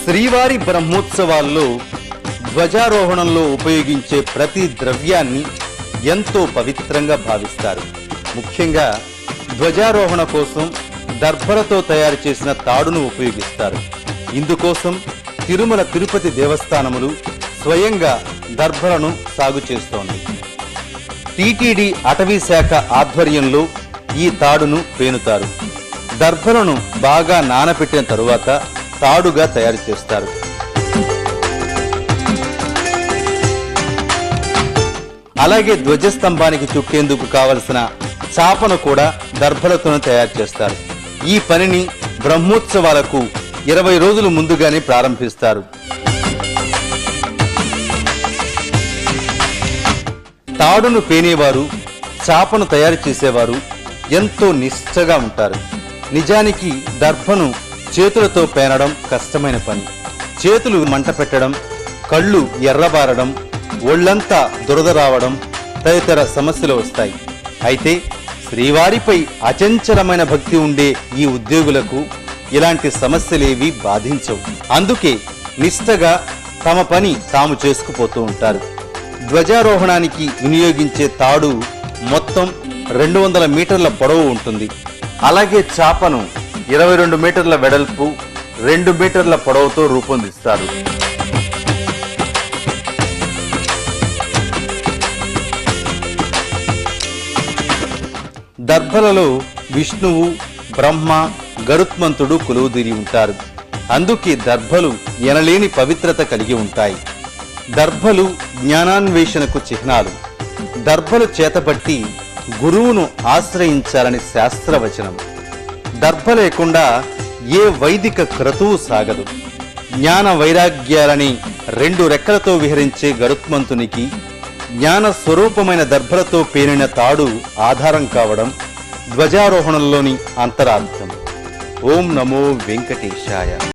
శ్రీవారి బ్రహ్మోత్సవాల్లో ధ్వజారోహణంలో ఉపయోగించే ప్రతి ద్రవ్యాన్ని ఎంతో పవిత్రంగా భావిస్తారు. ముఖ్యంగా ధ్వజారోహణ కోసం దర్భలతో తయారు చేసిన తాడును ఉపయోగిస్తారు. ఇందుకోసం తిరుమల తిరుపతి దేవస్థానములు స్వయంగా దర్భలను సాగు చేస్తోంది. టీటీడీ అటవీ శాఖ ఆధ్వర్యంలో ఈ తాడును పేనుతారు. దర్భలను బాగా నానబెట్టిన తరువాత తాడుగా తయారు చేస్తారు. అలాగే ధ్వజస్తంభానికి చుట్టేందుకు కావలసిన చాపను కూడా దర్భలతోనే తయారు చేస్తారు. ఈ పనిని బ్రహ్మోత్సవాలకు 20 రోజులు ముందుగానే ప్రారంభిస్తారు. తాడును పేనేవారు, చాపను తయారు చేసేవారు ఎంతో నిష్ఠగా ఉంటారు. నిజానికి దర్భను చేతులతో పేనడం కష్టమైన పని. చేతులు మంట పెట్టడం, కళ్ళు ఎర్రబారడం, ఒళ్లంతా దురద రావడం తదితర సమస్యలు వస్తాయి. అయితే శ్రీవారిపై అచంచలమైన భక్తి ఉండే ఈ ఉద్యోగులకు ఇలాంటి సమస్యలేవి బాధించవు. అందుకే నిష్ఠగా తమ పని తాము చేసుకుపోతూ ఉంటారు. ధ్వజారోహణానికి వినియోగించే తాడు మొత్తం 200 మీటర్ల పొడవు ఉంటుంది. అలాగే చాపను 22 మీటర్ల వెడల్పు, 2 మీటర్ల పొడవుతో రూపొందిస్తారు. దర్భలలో విష్ణువు, బ్రహ్మ, గరుత్మంతుడు కొలువుదీరి ఉంటారు. అందుకే దర్భలు ఎనలేని పవిత్రత కలిగి ఉంటాయి. దర్భలు జ్ఞానాన్వేషణకు చిహ్నాలు. దర్భలు చేతపట్టి గురువును ఆశ్రయించాలని శాస్త్రవచనం. దర్భ లేకుండా ఏ వైదిక క్రతువు సాగదు. జ్ఞాన వైరాగ్యాలని 2 రెక్కలతో విహరించే గరుత్మంతునికి జ్ఞాన స్వరూపమైన దర్భలతో పేనిన తాడు ఆధారం కావడం ధ్వజారోహణంలోని అంతరార్థం. ఓం నమో వెంకటేశాయ.